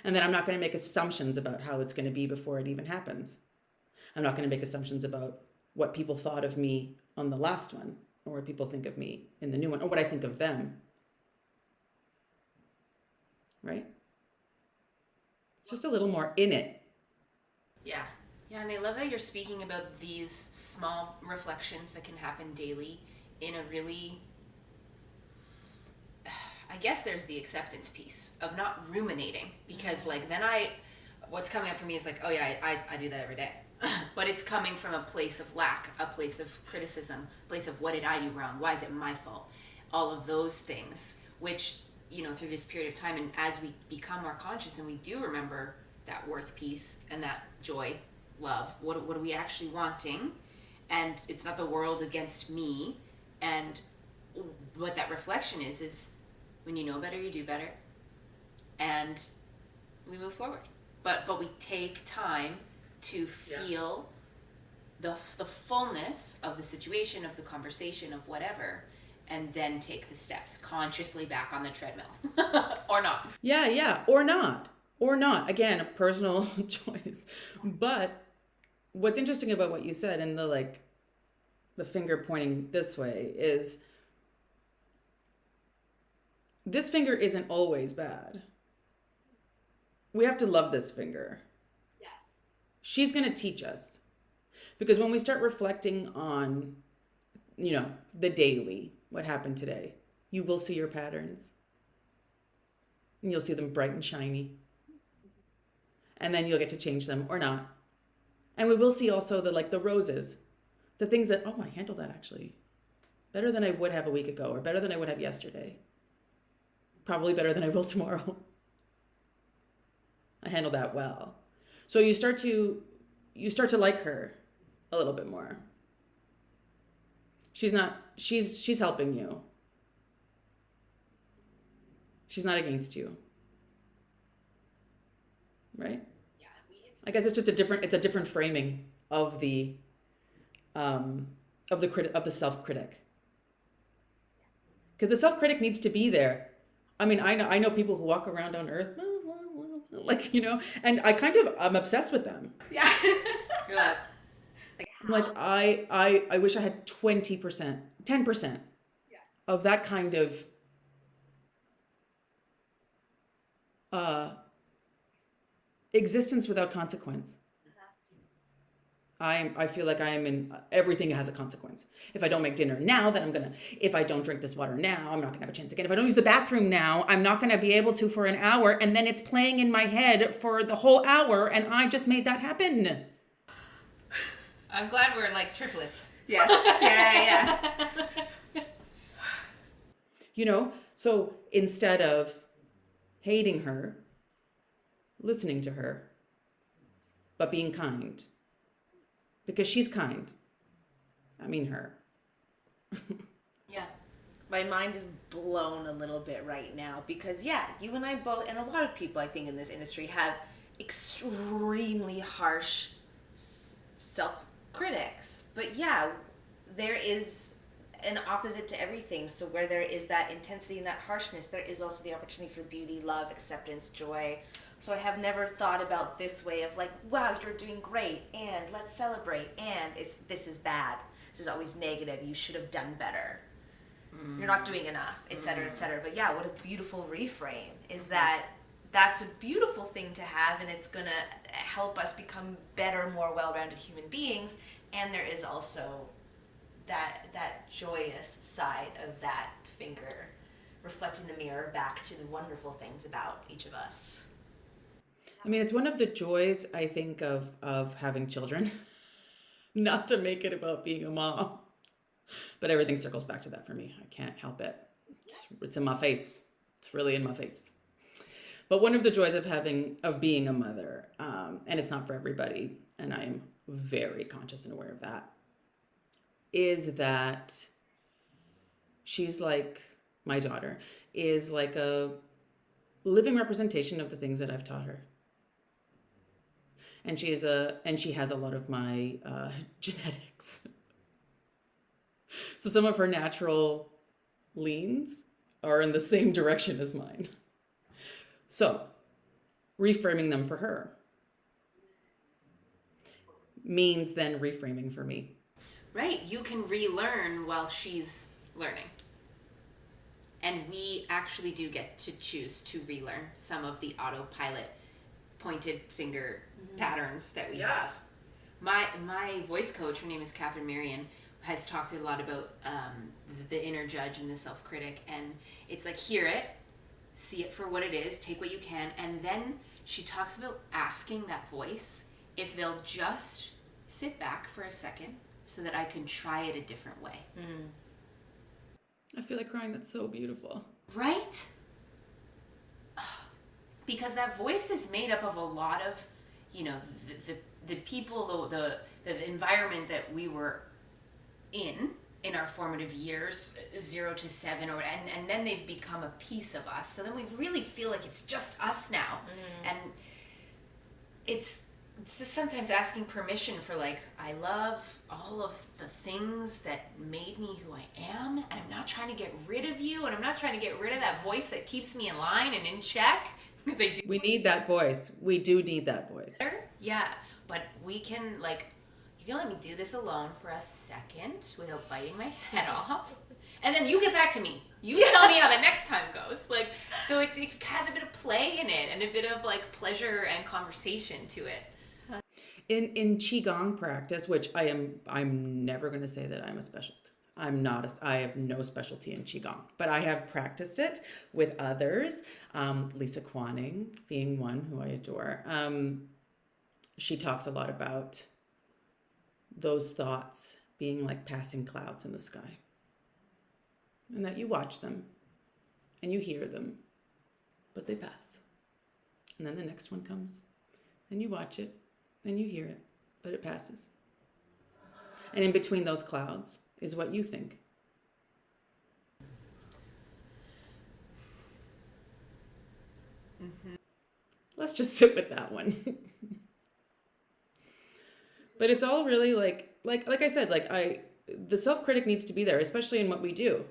And then I'm not going to make assumptions about how it's going to be before it even happens. I'm not going to make assumptions about what people thought of me on the last one, or what people think of me in the new one, or what I think of them. Right? It's just a little more in it. Yeah. Yeah, and I love that you're speaking about these small reflections that can happen daily in a really, I guess there's the acceptance piece of not ruminating, because like then what's coming up for me is like, oh yeah, I do that every day. But it's coming from a place of lack, a place of criticism, a place of what did I do wrong? Why is it my fault? All of those things, which, you know, through this period of time, and as we become more conscious and we do remember that worth piece and that joy, love, what are we actually wanting? And it's not the world against me. And what that reflection is when you know better, you do better. And we move forward. But we take time to feel the fullness of the situation, of the conversation, of whatever, and then take the steps consciously back on the treadmill. Or not. Yeah, or not. Again, a personal choice. But what's interesting about what you said, and the finger pointing this way, is this finger isn't always bad. We have to love this finger. Yes. She's going to teach us. Because when we start reflecting on, the daily, what happened today, you will see your patterns. And you'll see them bright and shiny. And then you'll get to change them or not. And we will see also the roses, the things that, I handled that actually better than I would have a week ago, or better than I would have yesterday. Probably better than I will tomorrow. I handled that well. So you start to like her a little bit more. She's helping you. She's not against you. Right? Yeah. I guess it's just a different framing of the self-critic. Because the self-critic needs to be there. I mean, I know people who walk around on earth, and I'm obsessed with them. Yeah. You're like, I wish I had 20%, 10% of that kind of existence without consequence. I feel like I am in everything has a consequence. If I don't make dinner now, then if I don't drink this water now, I'm not gonna have a chance again. If I don't use the bathroom now, I'm not gonna be able to for an hour, and then it's playing in my head for the whole hour, and I just made that happen. I'm glad we're like triplets. Yes. Yeah. So instead of hating her, listening to her, but being kind. Because she's kind. I mean her. Yeah. My mind is blown a little bit right now because, you and I both, and a lot of people I think in this industry have extremely harsh self-critics. But there is an opposite to everything. So where there is that intensity and that harshness, there is also the opportunity for beauty, love, acceptance, joy. So I have never thought about this way of wow, you're doing great, and let's celebrate, and this is bad. This is always negative. You should have done better. You're not doing enough, et cetera, et cetera. But what a beautiful reframe is that. That's a beautiful thing to have, and it's gonna help us become better, more well-rounded human beings. And there is also that joyous side of that finger reflecting the mirror back to the wonderful things about each of us. I mean, it's one of the joys, I think, of having children. Not to make it about being a mom. But everything circles back to that for me. I can't help it. It's in my face. It's really in my face. But one of the joys of being a mother, and it's not for everybody, and I am very conscious and aware of that, is that she's like, my daughter, is like a living representation of the things that I've taught her. And she has a lot of my genetics. So some of her natural leans are in the same direction as mine. So reframing them for her means then reframing for me. Right. You can relearn while she's learning. And we actually do get to choose to relearn some of the autopilot pointed finger patterns that we have. My voice coach, her name is Catherine Marion, has talked a lot about the inner judge and the self-critic. And it's like, hear it, see it for what it is, take what you can. And then she talks about asking that voice if they'll just sit back for a second so that I can try it a different way. I feel like crying. That's so beautiful. Right? Because that voice is made up of a lot of, the people, the environment that we were in our formative years, 0 to 7, and then they've become a piece of us. So then we really feel like it's just us now. And it's just sometimes asking permission for I love all of the things that made me who I am, and I'm not trying to get rid of you, and I'm not trying to get rid of that voice that keeps me in line and in check, because I do. We need that voice. We do need that voice. Yeah, but we can you can let me do this alone for a second without biting my head off, and then you get back to me. You tell me how the next time goes. So it has a bit of play in it and a bit of pleasure and conversation to it. in Qigong practice, which I'm never going to say that I'm a specialist. I have no specialty in Qigong, but I have practiced it with others. Lisa Kwanning being one who I adore. She talks a lot about those thoughts being like passing clouds in the sky, and that you watch them and you hear them, but they pass. And then the next one comes and you watch it and you hear it, but it passes. And in between those clouds is what you think. Mm-hmm. Let's just sit with that one. But it's all really like I said, the self-critic needs to be there, especially in what we do.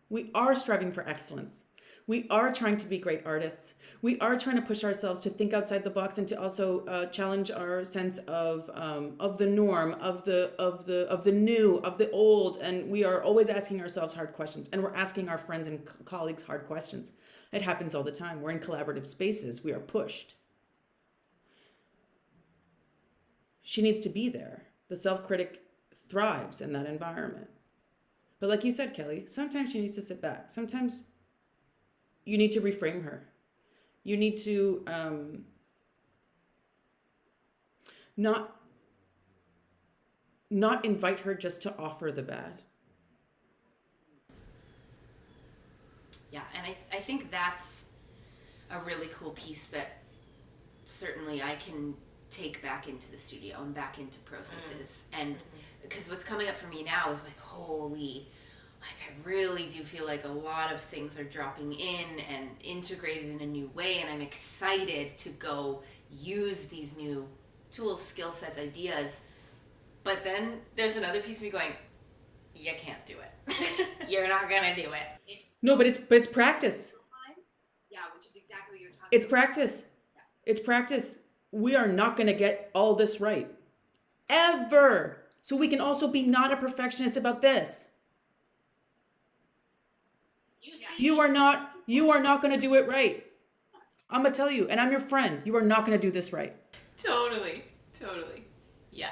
We are striving for excellence. We are trying to be great artists. We are trying to push ourselves to think outside the box and to also challenge our sense of the norm, of the new, of the old. And we are always asking ourselves hard questions, and we're asking our friends and colleagues hard questions. It happens all the time. We're in collaborative spaces. We are pushed. She needs to be there. The self-critic thrives in that environment. But like you said, Kelly, sometimes she needs to sit back. Sometimes you need to reframe her. You need to not invite her just to offer the bad. Yeah, and I think that's a really cool piece that certainly I can take back into the studio and back into processes. And because what's coming up for me now is like, holy, like I really do feel like a lot of things are dropping in and integrated in a new way, and I'm excited to go use these new tools, skill sets, ideas. But then there's another piece of me going, you can't do it. You're not gonna do it. But it's practice. Yeah, which is exactly what you're talking It's about. practice. Yeah. It's practice. We are not going to get all this right. Ever. So we can also be not a perfectionist about this. You are not going to do it right. I'm going to tell you, and I'm your friend, you are not going to do this right. Totally. Yeah.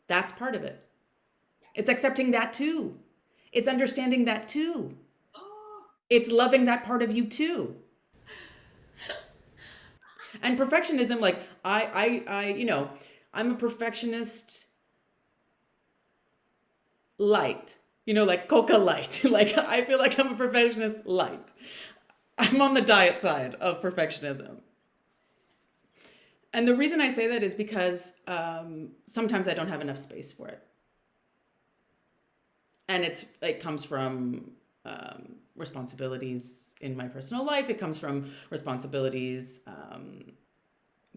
That's part of it. It's accepting that too. It's understanding that too. Oh. It's loving that part of you too. And perfectionism, like I'm a perfectionist light, like Coca Light. Like I feel like I'm a perfectionist light. I'm on the diet side of perfectionism. And the reason I say that is because sometimes I don't have enough space for it. And it comes from responsibilities in my personal life. It comes from responsibilities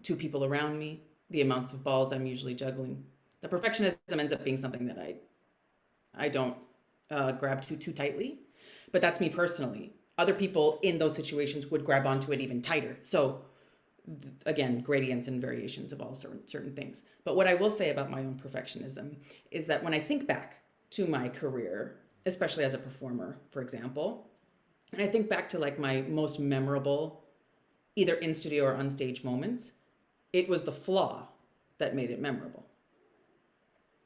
to people around me, the amounts of balls I'm usually juggling. The perfectionism ends up being something that I don't grab too tightly, but that's me personally. Other people in those situations would grab onto it even tighter. So again, gradients and variations of all certain things. But what I will say about my own perfectionism is that when I think back to my career, especially as a performer, for example, and I think back to like my most memorable, either in studio or on stage moments, it was the flaw that made it memorable.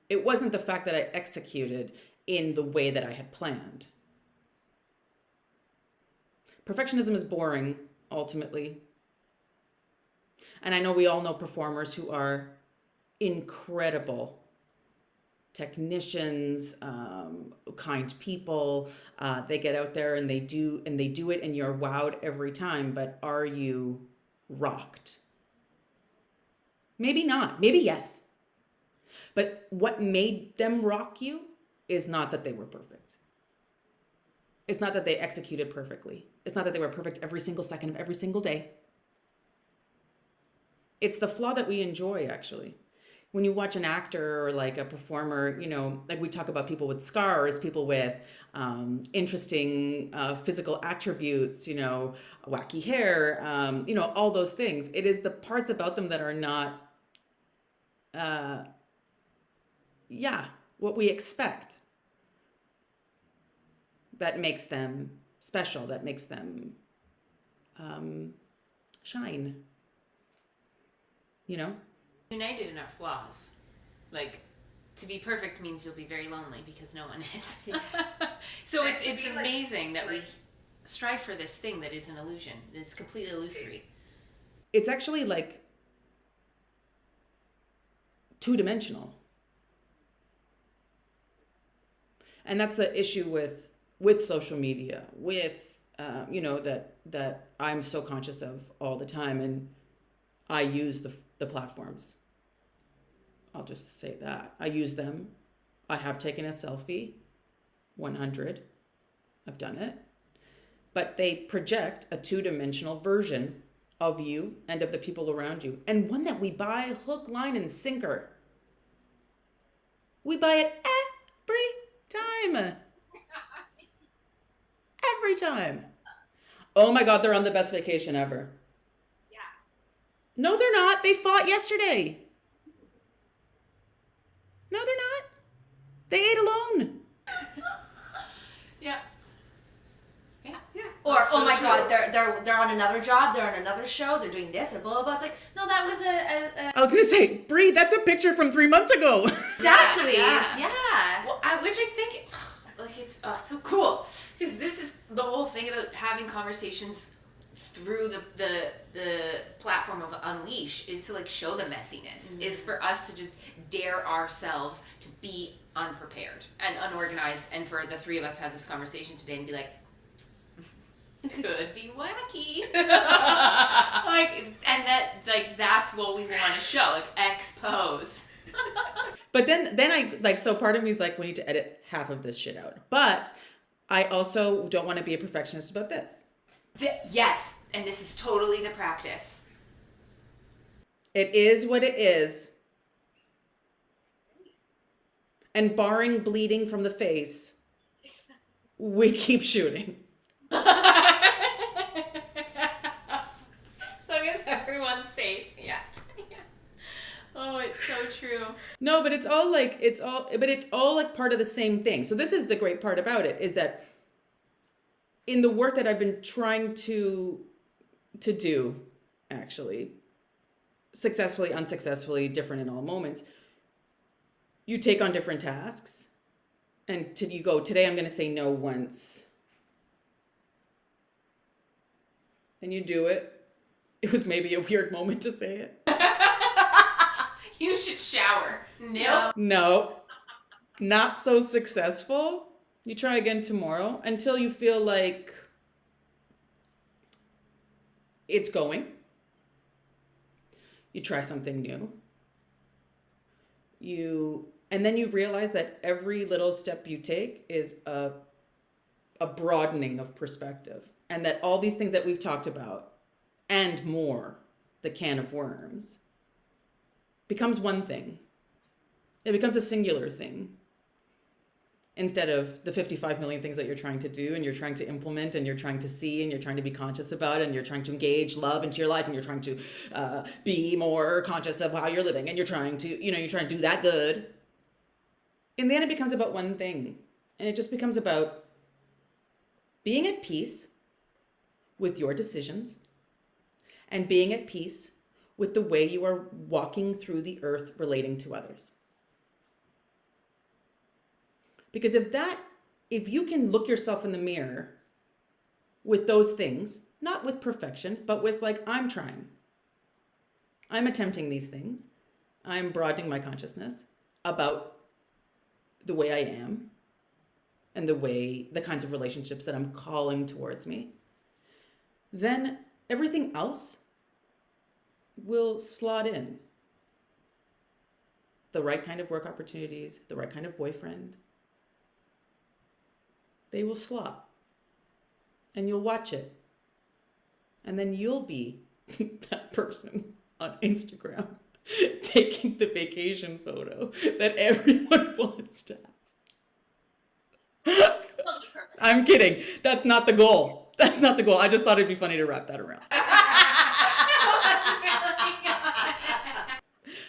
It wasn't the fact that I executed in the way that I had planned. Perfectionism is boring, ultimately. And I know we all know performers who are incredible technicians, kind people. They get out there and they do it, and you're wowed every time. But are you rocked? Maybe not. Maybe yes. But what made them rock you is not that they were perfect. It's not that they executed perfectly. It's not that they were perfect every single second of every single day. It's the flaw that we enjoy, actually. When you watch an actor or like a performer, like we talk about people with scars, people with interesting physical attributes, wacky hair, all those things. It is the parts about them that are not, what we expect, that makes them special, that makes them shine, United in our flaws. Like, to be perfect means you'll be very lonely because no one is. So it's amazing that we strive for this thing that is an illusion. It's completely illusory. It's actually like two-dimensional. And that's the issue with social media, with that I'm so conscious of all the time, and I use the platforms. I'll just say that. I use them. I have taken a selfie, 100. I've done it. But they project a two-dimensional version of you and of the people around you, and one that we buy hook, line, and sinker. We buy it every time. Every time. Oh my God, they're on the best vacation ever. Yeah. No, they're not. They fought yesterday. No, they're not. They ate alone. Yeah. Or, oh my God, they're on another job, they're on another show, they're doing this, or blah, blah, blah. It's like, no, that was I was going to say, Bree, that's a picture from 3 months ago. Exactly. Yeah. Well, Which I think, like, it's so cool. Because this is the whole thing about having conversations through the platform of UnLeash, is to, like, show the messiness. Is for us to just dare ourselves to be unprepared and unorganized, and for the three of us to have this conversation today and be like, could be wacky. That's what we want to show, like, expose. But then I, so part of me is like, we need to edit half of this shit out. But I also don't want to be a perfectionist about this. Yes, and this is totally the practice. It is what it is. And barring bleeding from the face, we keep shooting. As long as everyone's safe. Yeah. Oh, it's so true. No, but it's all like part of the same thing. So this is the great part about it, is that in the work that I've been trying to do, actually, successfully, unsuccessfully, different in all moments, you take on different tasks, and you go, today I'm going to say no once. And you do it. It was maybe a weird moment to say it. You should shower. Nope. No, not so successful. You try again tomorrow until you feel like it's going. You try something new. And then you realize that every little step you take is a broadening of perspective. And that all these things that we've talked about and more, the can of worms, becomes one thing. It becomes a singular thing. Instead of the 55 million things that you're trying to do and you're trying to implement and you're trying to see and you're trying to be conscious about and you're trying to engage love into your life and you're trying to be more conscious of how you're living and you're trying to do that good. In the end, it becomes about one thing. And it just becomes about being at peace with your decisions and being at peace with the way you are walking through the earth relating to others. Because if you can look yourself in the mirror with those things, not with perfection, but with like, I'm trying. I'm attempting these things. I'm broadening my consciousness about the way I am and the kinds of relationships that I'm calling towards me. Then everything else will slot in. The right kind of work opportunities, the right kind of boyfriend, they will slot. And you'll watch it. And then you'll be that person on Instagram taking the vacation photo that everyone wants to have. I'm kidding. That's not the goal. That's not the goal. I just thought it'd be funny to wrap that around.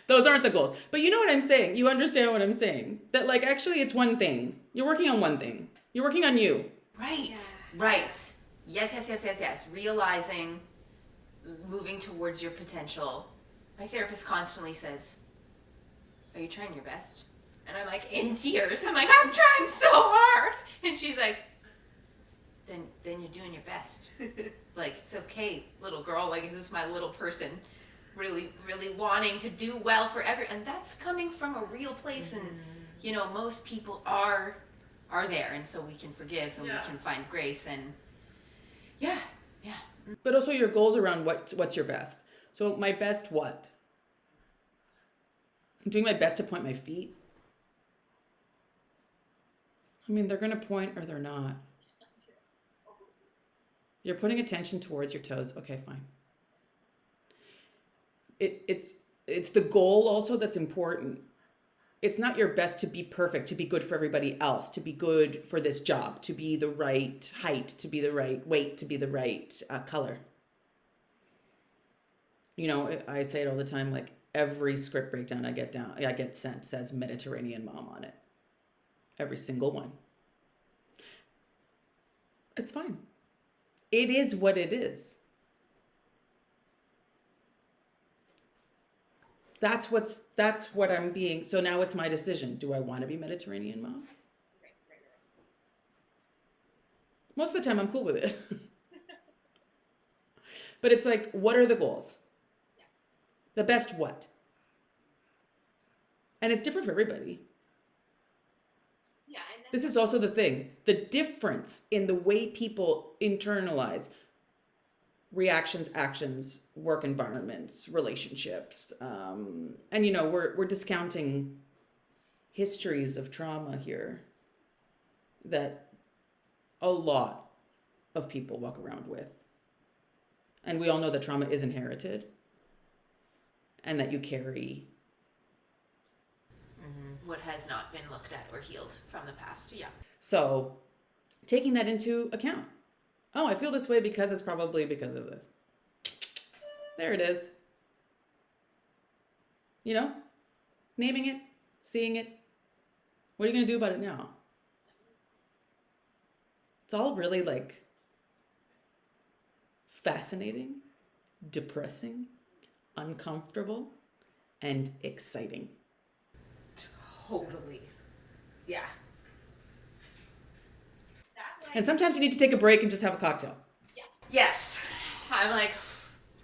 Those aren't the goals. But you know what I'm saying. You understand what I'm saying. That like, actually it's one thing. You're working on one thing. You're working on you. Right. Yeah. Right. Yes. Realizing, moving towards your potential, My therapist constantly says, "Are you trying your best?" And I'm like in tears. I'm like, "I'm trying so hard." And she's like, then you're doing your best. Like, it's okay, little girl. Like, is this my little person really, really wanting to do well for and that's coming from a real place. And, you know, most people are there. And so we can forgive and we can find grace. And yeah. But also your goals around what's your best. So my best what? I'm doing my best to point my feet. I mean, they're going to point or they're not. You're putting attention towards your toes. Okay, fine. It's the goal also that's important. It's not your best to be perfect, to be good for everybody else, to be good for this job, to be the right height, to be the right weight, to be the right color. You know, I say it all the time, like every script breakdown I get sent says Mediterranean mom on it. Every single one. It's fine. It is what it is. That's what I'm being. So now it's my decision. Do I want to be Mediterranean mom? Most of the time I'm cool with it. But it's like, what are the goals? The best what? And it's different for everybody. Yeah. This is also the thing. The difference in the way people internalize reactions, actions, work environments, relationships. And, you know, we're discounting histories of trauma here that a lot of people walk around with. And we all know that trauma is inherited and that you carry what has not been looked at or healed from the past. Yeah. So taking that into account. Oh, I feel this way because it's probably because of this. There it is. You know, naming it, seeing it. What are you going to do about it now? It's all really like fascinating, depressing, uncomfortable, and exciting. Totally. Yeah. And sometimes you need to take a break and just have a cocktail. Yes. I'm like,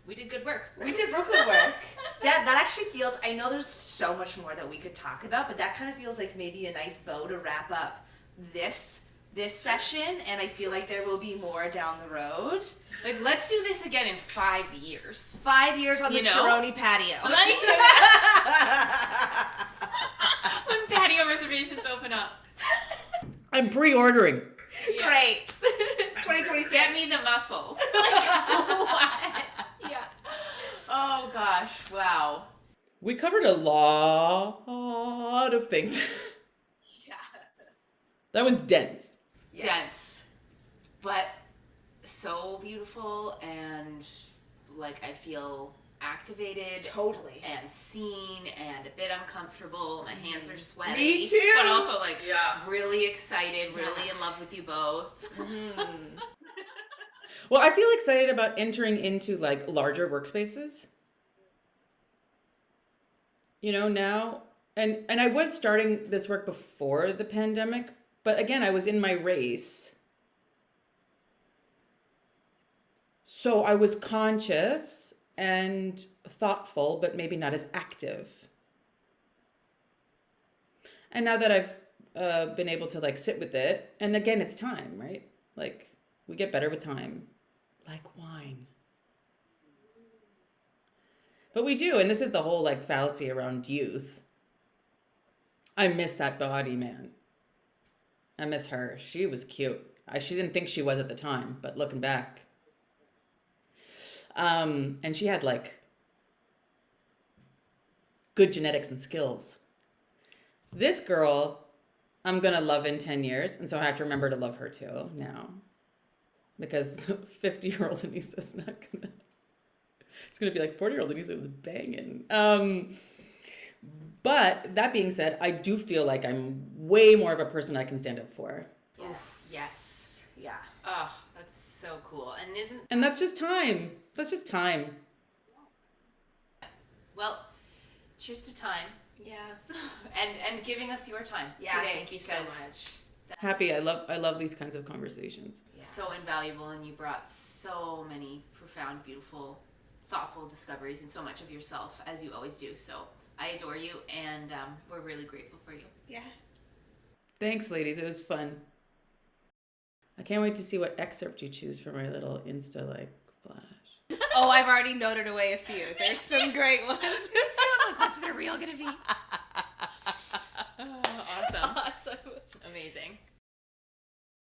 we did good work. We did real good work. That actually feels, I know there's so much more that we could talk about, but that kind of feels like maybe a nice bow to wrap up this session, and I feel like there will be more down the road. Like, let's do this again in 5 years. 5 years on the Chironi patio. When patio reservations open up. I'm pre-ordering. Yeah. Great. 2026. Get me the muscles. Like, what? Yeah. Oh gosh, wow. We covered a lot of things. Yeah. That was dense. Dense. But so beautiful, and like I feel activated. Totally. And seen and a bit uncomfortable. My hands are sweaty. Me too. But also like really excited, really in love with you both. Well, I feel excited about entering into like larger workspaces. You know, now, and I was starting this work before the pandemic, but again, I was in my race. So I was conscious and thoughtful, but maybe not as active. And now that I've been able to like sit with it, and again, it's time, right? Like we get better with time, like wine. But we do, and this is the whole like fallacy around youth. I miss that body, man. I miss her. She was cute. She didn't think she was at the time, but looking back. And she had like good genetics and skills. This girl, I'm gonna love in 10 years, and so I have to remember to love her too now. Because 50-year-old Anisa's not gonna... It's gonna be like 40-year-old Anisa was banging. But that being said, I do feel like I'm way more of a person I can stand up for. Yes. Yeah. Oh, that's so cool. And that's just time. That's just time. Well, cheers to time. Yeah. And giving us your time Yeah, today. thank you so much. Happy. I love these kinds of conversations. Yeah. So invaluable, and you brought so many profound, beautiful, thoughtful discoveries and so much of yourself, as you always do. So I adore you, and we're really grateful for you. Yeah. Thanks, ladies. It was fun. I can't wait to see what excerpt you choose for my little Insta flash. Oh, I've already noted away a few. There's some great ones. Me too. I'm like, what's the reel gonna be? Awesome. Awesome. Amazing.